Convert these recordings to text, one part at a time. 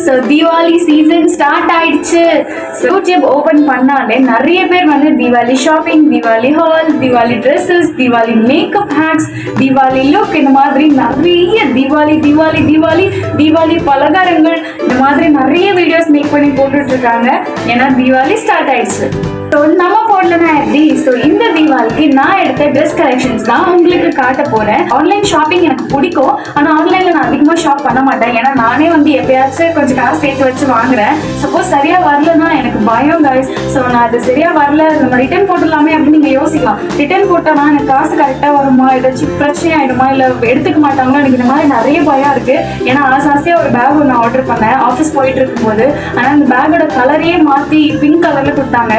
So Deepavali season start ஆயிடுச்சு. YouTube open பண்ணாலே நிறைய பேர் வந்து Deepavali shopping, Deepavali hall, Deepavali dresses, Deepavali makeup hacks, Deepavali look, இந்த மாதிரி நிறைய தீபாவளி தீபாவளி தீபாவளி தீபாவளி பலகாரங்கள், இந்த மாதிரி நிறைய வீடியோஸ் மேக் பண்ணி போட்டுட்டு இருக்காங்க. ஏன்னா தீபாவளி ஸ்டார்ட் ஆயிடுச்சு. ஸோ நம்ம போடலன்னா எப்படி? ஸோ இந்த தீபாவளிக்கு நான் எடுத்த ட்ரெஸ் கலெக்ஷன்ஸ் தான் உங்களுக்கு காட்ட போறேன். ஆன்லைன் ஷாப்பிங் எனக்கு பிடிக்கும், ஆனால் ஆன்லைன்ல நான் அதிகமாக ஷாப் பண்ண மாட்டேன். ஏன்னா நானே வந்து எப்பயாச்சும் கொஞ்சம் காசு சேர்த்து வச்சு வாங்குறேன். சப்போஸ் சரியா வரலன்னா எனக்கு பயம் கைஸ். ஸோ நான் அது சரியா வரல, நம்ம ரிட்டர்ன் போட்டுடலாமே அப்படின்னு நீங்க யோசிக்கலாம். ரிட்டர்ன் போட்டோம்னா எனக்கு காசு கரெக்டா வருமா, ஏதாச்சும் பிரச்சனை ஆயிடுமா, இல்லை எடுத்துக்க மாட்டாங்களா, எனக்கு இந்த மாதிரி நிறைய பயம் இருக்கு. ஏன்னா ஆசையா ஒரு பேக் ஒன்று ஆர்டர் பண்ணேன் ஆஃபீஸ் போயிட்டு இருக்கும்போது. ஆனால் அந்த பேக்கோட கலரையே மாற்றி பிங்க் கலர்ல கொடுத்தாங்க.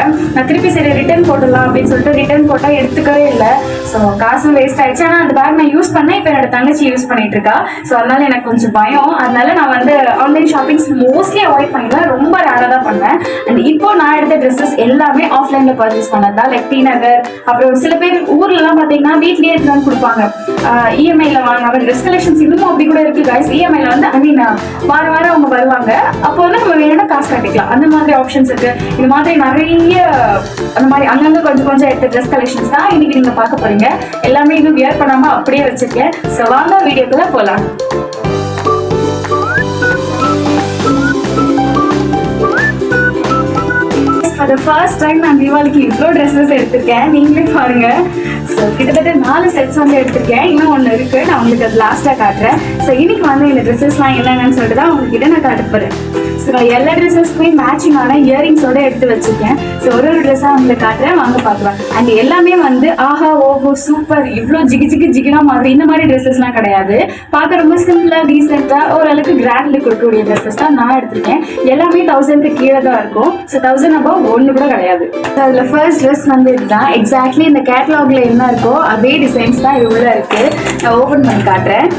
திருப்பி சரி ரிட்டர்ன் போடலாம் அப்படின்னு சொல்லிட்டு ரிட்டர்ன் போட்டா எடுத்துக்கவே இல்லை. ஸோ காசு வேஸ்ட் ஆயிடுச்சு. ஆனால் அந்த பேக் நான் யூஸ் பண்ணேன், இப்போ என்னோட தங்கச்சி யூஸ் பண்ணிட்டு இருக்கா. ஸோ அதனால எனக்கு கொஞ்சம் பயம். அதனால நான் வந்து ஆன்லைன் ஷாப்பிங்ஸ் மோஸ்ட்லி அவாய்ட் பண்ணிடுவேன், ரொம்ப ரேராக தான் பண்ணுவேன். அண்ட் இப்போ நான் எடுத்த ட்ரெஸ்ஸஸ் எல்லாமே ஆஃப்லைன்ல பர்ச்சேஸ் பண்ணது தான். லைக் டி நகர், அப்புறம் சில பேர் ஊர்லலாம் பார்த்தீங்கன்னா வீட்லயே எடுத்துலாம் கொடுப்பாங்க. இஎம்ஐல வாங்க ட்ரெஸ் கலெக்ஷன்ஸ் இன்னும் அப்படி கூட இருக்கு கைஸ். இஎம்ஐல வந்து ஐ மீன் வாரம் வாரம் அவங்க வருவாங்க, அப்போ வந்து நம்ம வேணும்னா காசு கட்டிக்கலாம். அந்த மாதிரி ஆப்ஷன்ஸ் இருக்கு. இந்த மாதிரி நிறைய அந்த மாதிரி அங்கங்க கொஞ்சம் கொஞ்சம் எடுத்த ட்ரெஸ் கலெக்ஷன்ஸ் தான் இன்னைக்கு நீங்க பார்க்க போறீங்க. எல்லாமே இன்னும் வியர் பண்ணாம அப்படியே வச்சிருக்கேன். ஸோ வாங்க வீடியோக்குள்ள போலாம். For the first time நான் தீபாவளிக்கு இவ்வளோ ட்ரெஸ்ஸஸ் எடுத்திருக்கேன். நீங்களே பாருங்க. ஸோ கிட்டத்தட்ட 4 செட்ஸ் வந்து எடுத்திருக்கேன். இன்னும் ஒன்று இருக்கு, நான் உங்களுக்கு அது லாஸ்ட்டாக காட்டுறேன். ஸோ இன்னைக்கு வந்து இந்த ட்ரெஸ்ஸஸ்லாம் என்னென்னு சொல்லிட்டு தான் உங்ககிட்ட நான் காட்ட போகிறேன். ஸோ நான் எல்லா ட்ரெஸ்ஸஸ்க்குமே மேட்சிங்கான இயரிங்ஸோட எடுத்து வச்சிருக்கேன். ஸோ ஒரு ட்ரெஸ்ஸாக உங்களுக்கு காட்டுறேன், வாங்க பார்க்கலாம். அண்ட் எல்லாமே வந்து ஆஹா ஓஹோ சூப்பர், இவ்வளோ ஜிகி ஜிகி ஜிகினா மாதிரி இந்த மாதிரி ட்ரெஸ்ஸஸ்லாம் கிடையாது. பார்க்க ரொம்ப சிம்பிளாக டீசெண்டாக ஓரளவுக்கு கிராண்ட்லி கொடுக்கக்கூடிய ட்ரெஸ்ஸஸ் தான் நான் எடுத்திருக்கேன். எல்லாமே 1000க்கு கீழே தான் இருக்கும். ஸோ 1000 above ஒன்று கூட கிடையாது. ஸோ அதில் ஃபர்ஸ்ட் ட்ரெஸ் வந்து இதுதான். எக்ஸாக்ட்லி இந்த கேட்டலாக்ல என்ன இருக்கோ அதே டிசைன்ஸ் தான் இது உள்ள இருக்கு. நான் ஓப்பன் பண்ணி காட்டுறேன்.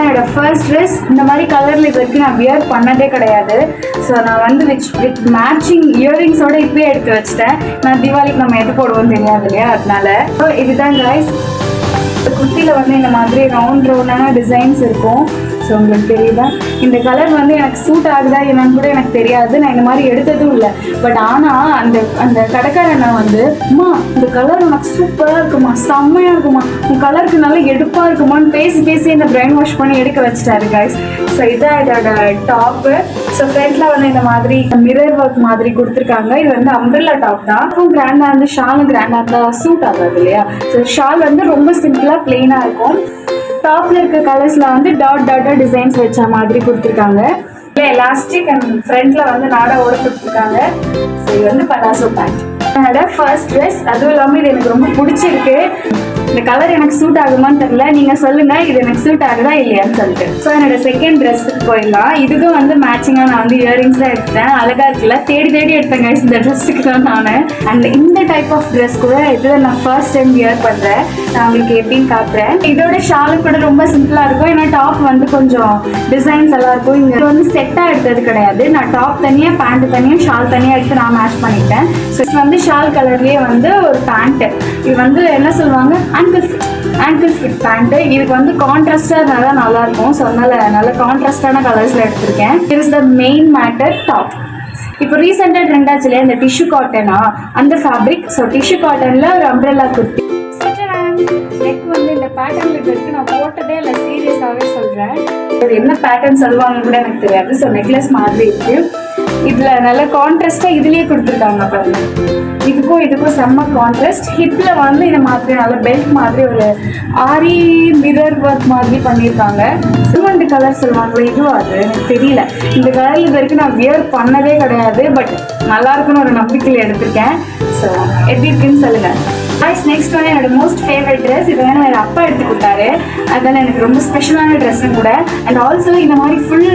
என்னோட ஃபர்ஸ்ட் ட்ரெஸ் இந்த மாதிரி கலர்ல இது வரைக்கும் நான் வியர் பண்ணதே கிடையாது. ஸோ நான் வந்து வித் மேட்சிங் இயரிங்ஸோட இப்பயே எடுத்து வச்சுட்டேன். நான் தீபாவளிக்கு நம்ம எது போடுவோம் தெரியாது இல்லையா, அதனால. ஸோ இதுதான் கைஸ். குர்த்தியில் வந்து இந்த மாதிரி ரவுண்ட் ரவுண்டான டிசைன்ஸ் இருக்கும். ஸோ உங்களுக்கு தெரியுதா, இந்த கலர் வந்து எனக்கு சூட் ஆகுதா என்னன்னு கூட எனக்கு தெரியாது. நான் இந்த மாதிரி எடுத்ததும் இல்லை. பட் ஆனால் அந்த கடைக்காரனை வந்து அம்மா இந்த கலர் உனக்கு சூப்பராக இருக்குமா, செம்மையாக இருக்குமா, உன் கலருக்கு நல்லா எடுப்பாக இருக்குமான்னு பேசி பேசி இந்த பிரெயின் வாஷ் பண்ணி எடுக்க வச்சுட்டாரு கைஸ். ஸோ இதான் இதோட டாப்பு. ஸோ ஃப்ரண்ட்ல வந்து இந்த மாதிரி மிரர் ஒர்க் மாதிரி கொடுத்துருக்காங்க. இது வந்து அம்ப்ரெல்லா டாப் தான். கிராண்டாக இருந்து ஷாலும் கிராண்டாக இருந்தால் சூட் ஆகாது இல்லையா. ஸோ ஷால் வந்து ரொம்ப சிம்பிளாக பிளெயினாக இருக்கும். டாப்ல இருக்க கலர்ஸ்ல வந்து டாட் டாட்டா டிசைன்ஸ் வச்ச மாதிரி கொடுத்துருக்காங்க. எலாஸ்டிக் அண்ட் ஃப்ரண்ட்ல வந்து நாடாவோட கொடுத்துருக்காங்க. ஸோ இது வந்து பலாசோ பேண்ட். என்னோட ஃபர்ஸ்ட் ட்ரெஸ். அதுவும் இல்லாமல் இது எனக்கு ரொம்ப பிடிச்சிருக்கு. இந்த கலர் எனக்கு சூட் ஆகுமான்னு தெரியல, நீங்க சொல்லுங்க இது எனக்கு சூட் ஆகுதா இல்லையான்னு சொல்லிட்டு. ஸோ என்னோட செகண்ட் ட்ரெஸ்ஸுக்கு போயிடலாம். இதுக்கும் வந்து மேட்சிங்காக நான் வந்து இயரிங்ஸ் தான் எடுத்தேன். அழகா இருக்குல்ல, தேடி தேடி எடுத்தேன் கைஸ் இந்த ட்ரெஸ்ஸுக்கு தான் நான். அண்ட் இந்த டைப் ஆஃப் ட்ரெஸ் கூட இதில் நான் ஃபர்ஸ்ட் டைம் வியர் பண்ணுறேன். நான் உங்களுக்கு எப்படின்னு காட்டுறேன். இதோட ஷாலும் கூட ரொம்ப சிம்பிளாக இருக்கும். ஏன்னா டாப் வந்து கொஞ்சம் டிசைன்ஸ் எல்லாம் இருக்கும். இங்கே வந்து செட்டாக எடுத்தது கிடையாது. நான் டாப் தனியாக, பேண்ட் தனியாக, ஷால் தனியாக எடுத்து நான் மேட்ச் பண்ணிட்டேன். ஸோ இது வந்து ஷால் கலர்லேயே வந்து ஒரு பேண்ட்டு. இது வந்து என்ன சொல்லுவாங்க, ஆங்கிள் ஃபிட் பேண்ட்டு. இதுக்கு வந்து கான்ட்ராஸ்டாக இருந்தால் தான் நல்லாயிருக்கும். ஸோ அதனால் நல்ல கான்ட்ராஸ்டான கலர்ஸில் எடுத்திருக்கேன். It is the main matter top. இப்போ ரீசெண்டாக ட்ரெண்ட் ஆச்சு இல்லையா இந்த டிஷ்யூ காட்டனா, அந்த ஃபேப்ரிக். ஸோ டிஷ்யூ காட்டனில் ஒரு அம்ப்ரெல்லா குர்த்தி. நெக் வந்து இந்த பேட்டர்னில் இருக்கு. நான் போட்டதே இல்லை, சீரியஸாகவே சொல்கிறேன். இது என்ன பேட்டர்ன் சொல்லுவாங்கன்னு கூட எனக்கு தெரியாது. ஸோ நெக்லஸ் மாதிரி இருக்குது. இதில் நல்ல கான்ட்ராஸ்டாக இதுலேயே கொடுத்துருக்காங்க பாருங்க. இதுக்கும் செம்ம கான்ட்ராஸ்ட். ஹிப்பில் வந்து இந்த மாதிரி நல்ல பெல்ட் மாதிரி ஒரு ஆரி மிரர் ஒர்க் மாதிரி பண்ணியிருக்காங்க. சிமெண்ட் கலர் சொல்லுவாங்க, இதுவும் அது எனக்கு தெரியல. இந்த கலர் இது வரைக்கும் நான் வியர் பண்ணதே கிடையாது. பட் நல்லா இருக்குன்னு ஒரு நம்பிக்கையில் எடுத்திருக்கேன். ஸோ எப்படி இருக்குன்னு சொல்லுங்கள். நெக்ஸ்ட் வந்து என்னோட மோஸ்ட் ஃபேவரட் ட்ரெஸ். இது வந்து என்னோட அப்பா எடுத்து கொடுத்தாரு. அதனால எனக்கு ரொம்ப ஸ்பெஷலான ட்ரெஸ்ஸும் கூட. அண்ட் ஆல்சோ இந்த மாதிரி ஃபுல்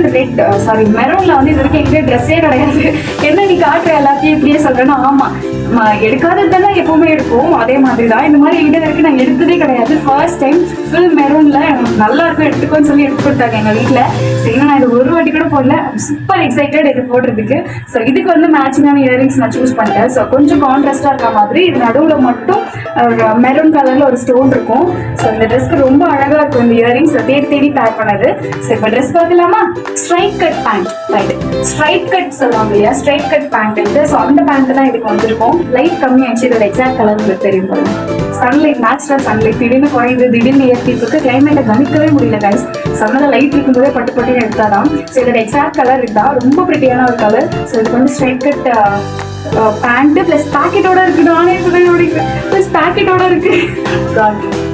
மெரூனில் வந்து இது வரைக்கும் எங்கேயும் ட்ரெஸ்ஸே கிடையாது. என்ன நீ காட்டுற எல்லாத்தையும் இப்படியே சொல்கிறேன்னா, ஆமாம் எடுக்காதது தானே எப்பவுமே எடுப்போம், அதே மாதிரி தான் இந்த மாதிரி இது வரைக்கும் நான் எடுத்ததே கிடையாது. ஃபர்ஸ்ட் டைம் ஃபுல் மெரூன்ல நல்லா இருக்கும் எடுத்துக்கோன்னு சொல்லி எடுத்து கொடுத்தாங்க எங்கள் வீட்டில். சரி, நான் இது ஒரு வாட்டி கூட போடல, சூப்பர் எக்ஸைட்டட் இது போடுறதுக்கு. ஸோ இதுக்கு வந்து மேட்சிங்கான இயரிங்ஸ் நான் சூஸ் பண்ணிட்டேன். ஸோ கொஞ்சம் கான்ட்ராஸ்டாக இருக்க மாதிரி, இது நடுவில் மட்டும் மெரூன் கலரில் ஒரு ஸ்டோன் இருக்கும். ஸோ இந்த ட்ரெஸ்க்கு ரொம்ப அழகாக இருக்கும் இந்த இயரிங்ஸ், தேடி தேடி பேக் பண்ணது. ஸோ இப்போ ட்ரெஸ் பார்க்கலாமா? Straight cut pant, right, straight cut சொல்லுவாங்க இல்லையா, ஸ்ட்ரைட் கட் பேண்ட் இது. ஸோ அந்த பேண்ட் தான் இதுக்கு வந்திருக்கும். லைட் கம்மியாச்சு, இதோட எக்ஸாக்ட் கலர் உங்களுக்கு தெரியும் பாருங்க. சன்லைட், நேச்சுரல் சன்லைட் திடீர்னு குறையுது, திடீர்னு ஏற்றிட்டு கிளைமேட்டை கணிக்கவே முடியல கைஸ். சன்னல லைட் இருக்கும்போதே பட்டு பட்டு எடுத்தாதான். ஸோ இதோட எக்ஸாக்ட் கலர் இதுதான், ரொம்ப பிரிட்டியான ஒரு கலர். ஸோ இதுக்கு வந்து ஸ்ட்ரைட் கட் பேண்ட்டு ப்ளஸ் பேக்கெட்டோட இருக்கு. நானே ப்ளஸ் பேக்கெட்டோட இருக்கு.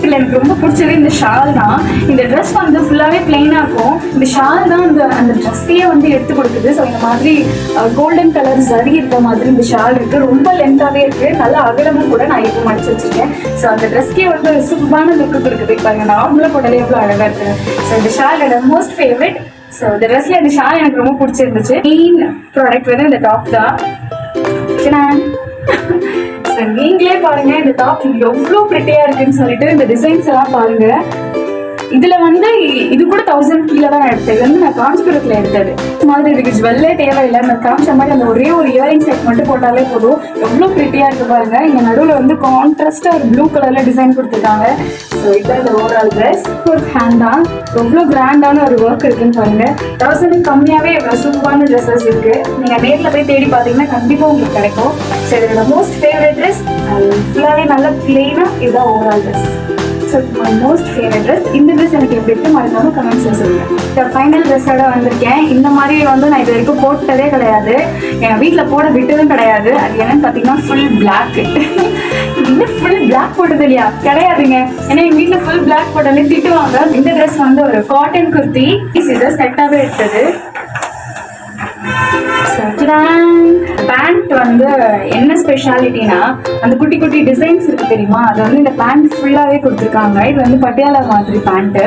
இல்லை, எனக்கு ரொம்ப பிடிச்சது இந்த ஷால் தான். இந்த ட்ரெஸ் வந்து ஃபுல்லாகவே பிளெயினாக இருக்கும், இந்த ஷால் தான் அந்த ட்ரெஸ்ஸையே வந்து எடுத்து கொடுக்குது. ஸோ இந்த மாதிரி கோல்டன் கலர் சரி இருக்க மாதிரி இந்த ஷால் இருக்குது, ரொம்ப லென்த்தாகவே இருக்குது, நல்லா அகலமும் கூட. நான் இப்போ மடிச்சு வச்சுருக்கேன். ஸோ அந்த ட்ரெஸ்க்கே வந்து சூப்பரான லுக்கு கொடுக்குது. பாருங்க, நார்மலாக போட்டாலே எவ்வளோ அழகாக இருக்குது. ஸோ இந்த ஷால் என்னோட மோஸ்ட் ஃபேவரட். ஸோ இந்த ட்ரெஸ்ல இந்த ஷால் எனக்கு ரொம்ப பிடிச்சிருந்துச்சு. மெயின் ப்ராடக்ட் வந்து இந்த டாப் தான். நீங்களே பாருங்க இந்த டாப் எவ்வளோ பிரிட்டியா இருக்குன்னு சொல்லிட்டு. இந்த டிசைன்ஸ் எல்லாம் பாருங்க. இதுல வந்து இது கூட 1000 கீழே தான் எடுத்தது. இது வந்து நான் காஞ்சிபுரத்துல எடுத்தது. இந்த மாதிரி இருக்கு, ஜுவல்லே தேவையில்லை. நான் காமிச்ச மாதிரி அந்த ஒரே ஒரு இயரிங் செட் மட்டும் போட்டாலே போதும். எவ்வளோ பிரிட்டியா இருக்கு பாருங்க. இங்க நடுவில் வந்து கான்ட்ராஸ்டா ஒரு ப்ளூ கலர்ல டிசைன் கொடுத்துருக்காங்க. ஸோ இதுதான் இந்த ஓவரால் ட்ரெஸ். ஒரு ஹேண்ட் தான், எவ்வளோ கிராண்டான ஒரு ஒர்க் இருக்குன்னு பாருங்க. 1000 கம்மியாவே எவ்வளோ சூப்பரான ட்ரெஸ்ஸஸ் இருக்கு. நீங்க நேரில் போய் தேடி பார்த்தீங்கன்னா கண்டிப்பா உங்களுக்கு கிடைக்கும். ஸோ இதோட மோஸ்ட் ஃபேவரட் ட்ரெஸ் ஃபுல்லாவே நல்ல பிளெயினா, இதுதான் overall dress. So my most favourite dress. இந்த ட்ரெஸ் எனக்கு எப்படி இருக்கு மறக்காம கமெண்ட்ஸில் சொல்லுங்கள். இந்த ஃபைனல் ட்ரெஸ்ஸோட வந்திருக்கேன். இந்த மாதிரி வந்து நான் இது வரைக்கும் போட்டதே கிடையாது, எங்கள் வீட்டில் போட விட்டதும் கிடையாது. அது என்னன்னு பார்த்தீங்கன்னா ஃபுல் பிளாக். இன்னும் ஃபுல் பிளாக் போட்டது இல்லையா? கிடையாதுங்க. ஏன்னா எங்கள் வீட்டில் ஃபுல் பிளாக் போட்டாலே திட்டுவாங்க. இந்த ட்ரெஸ் வந்து ஒரு காட்டன் குர்த்தி, இது செட்டாகவே எடுத்தது. பேண்ட் வந்து என்ன ஸ்பெஷாலிட்டினா அந்த குட்டி குட்டி டிசைன்ஸ் இருக்கு தெரியுமா, அது வந்து இந்த பேண்ட் ஃபுல்லாவே கொடுத்துருக்காங்க. இது வந்து பட்டியாலா மாதிரி பேண்ட்.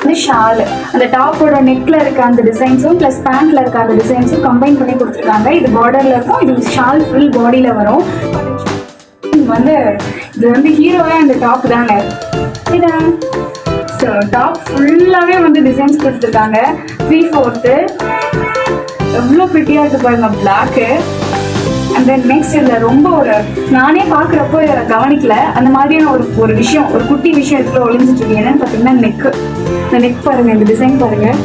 இந்த ஷால், அந்த டாப்போட நெக்ல இருக்க அந்த டிசைன்ஸும் பிளஸ் பேண்ட்ல இருக்க அந்த டிசைன்ஸும் கம்பைன் பண்ணி கொடுத்துருக்காங்க. இது பார்டர்ல இருக்கும், இது ஷால் ஃபுல் பாடியில வரும். இது வந்து ஹீரோவே அந்த டாப் தாங்க. இதான் ஸோ டாப் ஃபுல்லாவே வந்து டிசைன்ஸ் கொடுத்துருக்காங்க. 3/4 எவ்வளோ பிரிட்டியாக இருக்குது பாருங்க, பிளாக்கு. அண்ட் தென் நெக்ஸ்ட் இதில் ரொம்ப ஒரு நானே பார்க்குறப்போ கவனிக்கல அந்த மாதிரியான ஒரு விஷயம், ஒரு குட்டி விஷயம் இதுக்குள்ள ஒளிஞ்சிட்டு இருக்கு. என்னன்னு பார்த்தீங்கன்னா நெக்கு. இந்த நெக் பாருங்கள், இந்த டிசைன் பாருங்கள்.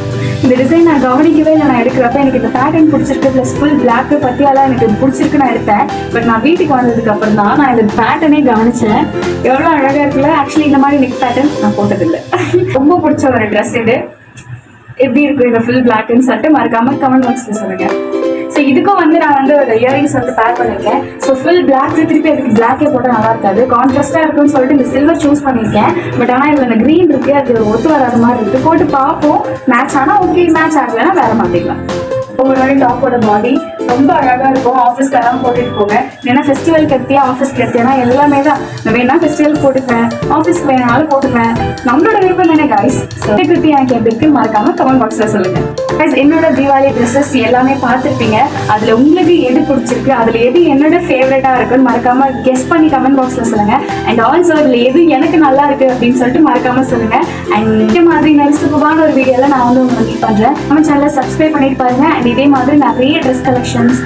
இந்த டிசைன் நான் கவனிக்கவே இல்லை. நான் எடுக்கிறப்ப எனக்கு இந்த பேட்டர்ன் பிடிச்சிருக்கு, ப்ளஸ் ஃபுல் பிளாக்கு பற்றியாலாம் எனக்கு இது பிடிச்சிருக்கு, நான் எடுத்தேன். பட் நான் வீட்டுக்கு வந்ததுக்கு அப்புறம் தான் நான் இந்த பேட்டர்னே கவனித்தேன். எவ்வளோ அழகாக இருக்குல்ல. ஆக்சுவலி இந்த மாதிரி நெக் பேட்டர்ன் நான் போட்டதில்லை. ரொம்ப பிடிச்ச ஒரு ட்ரெஸ் இது. எப்படி இருக்கும் இந்த ஃபுல் பிளாக்னு சொல்லிட்டு மறக்காம கமெண்ட் பாக்ஸில் சொல்லுங்க. ஸோ இதுக்கும் வந்து நான் வந்து ஒரு இயரிங்ஸ் வந்து பேக் பண்ணியிருக்கேன். ஸோ ஃபுல் பிளாக் திருப்பி அதுக்கு பிளாக்கே போட்டால் நல்லா இருக்காது, கான்ட்ராஸ்டாக இருக்குன்னு சொல்லிட்டு இந்த சில்வர் சூஸ் பண்ணியிருக்கேன். பட் ஆனால் இதில் இந்த க்ரீன் இருக்கு, அது ஒத்து வராத மாதிரி இருக்குது. போட்டு பார்ப்போம், மேட்ச் ஆனால் ஓகே, மேட்ச் ஆகலைன்னா வேற மாற்றிக்கலாம். ஒவ்வொரு டாப்போட பாடி ரொம்ப அழகாக இருக்கும். ஆஃபீஸ்க்கு எல்லாம் போட்டுட்டு போங்க. ஏன்னா ஃபெஸ்டிவலுக்கு எடுத்தியா ஆஃபீஸ்க்கு எடுத்தியா எல்லாமே தான். நான் வேணா ஃபெஸ்டிவல் போட்டுப்பேன், ஆஃபீஸ்க்கு வேணாலும் போட்டுப்பேன், நம்மளோட விருப்பம் தானே கைஸ். குர்த்தி எனக்கு எப்படி இருக்கு மறக்காம கமெண்ட் பாக்ஸில் சொல்லுங்க. கைஸ், என்னோட தீபாவளி ட்ரெஸ்ஸஸ் எல்லாமே பார்த்துருப்பீங்க. அதில் உங்களுக்கு எது பிடிச்சிருக்கு, அதில் எது என்னோட ஃபேவரட்டாக இருக்குன்னு மறக்காம கெஸ் பண்ணி கமெண்ட் பாக்ஸில் சொல்லுங்க. அண்ட் ஆல்சோ அதில் எது எனக்கு நல்லா இருக்கு அப்படின்னு சொல்லிட்டு மறக்காம சொல்லுங்க. அண்ட் இந்த மாதிரி சூப்பரான ஒரு வீடியோவில் நான் வந்து உங்களுக்கு மீட் பண்ணுறேன். நம்ம சேனலை சப்ஸ்கிரைப் பண்ணிட்டு பாருங்க. அண்ட் இதே மாதிரி நிறைய dress collections,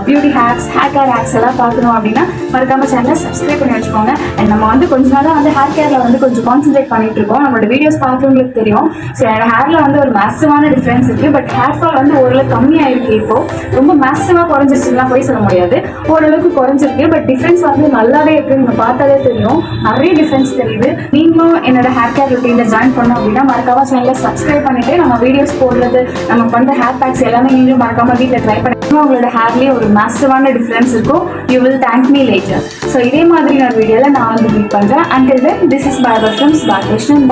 beauty hacks, hair care hacks எல்லாம் பார்க்கணும் அப்படின்னா மறக்காம சேனலை சப்ஸ்கிரைப் பண்ணி வச்சுக்கோங்க. அண்ட் நம்ம வந்து கொஞ்ச நாளாக வந்து ஹேர் கேரில் வந்து கொஞ்சம் கான்சென்ட்ரேட் பண்ணிட்டு இருக்கோம். நம்மளோட வீடியோஸ் பார்க்குறவங்களுக்கு தெரியும். ஸோ என்னோட ஹேரில் வந்து ஒரு மேசிவான டிஃப்ரென்ஸ் இருக்குது. பட் ஹேர் ஃபால் வந்து ஓரளவுக்கு கம்மியாக இருக்குது. இப்போது ரொம்ப மேசிவாக குறைஞ்சிருச்சுலாம் போய் சொல்ல முடியாது, ஓரளவுக்கு குறைஞ்சிருக்கு. பட் டிஃப்ரென்ஸ் வந்து நல்லாவே இருக்குது, நீங்கள் பார்த்தாலே தெரியும், நிறைய டிஃப்ரென்ஸ் தெரியுது. நீங்களும் என்னோட ஹேர் கேர் ரொட்டீனில் ஜாயின் பண்ணோம் அப்படின்னா மறக்காம சேனலை சப்ஸ்கிரைப் பண்ணிட்டு நம்ம வீடியோஸ் போடுறது, நம்ம பண்ணுற ஹேர் பேக்ஸ் எல்லாமே நீங்களும் மறக்காம வீட்டில் ட்ரை பண்ணி உங்களோட ஹேர்லேயே ஒரு மேசிவான டிஃப்ரென்ஸ் இருக்கும். You will thank me later. So இதே மாதிரி ஒரு வீடியோவில் நான் வந்து மீட் பண்ணுறேன். Until then this is bye from spark Krishnan.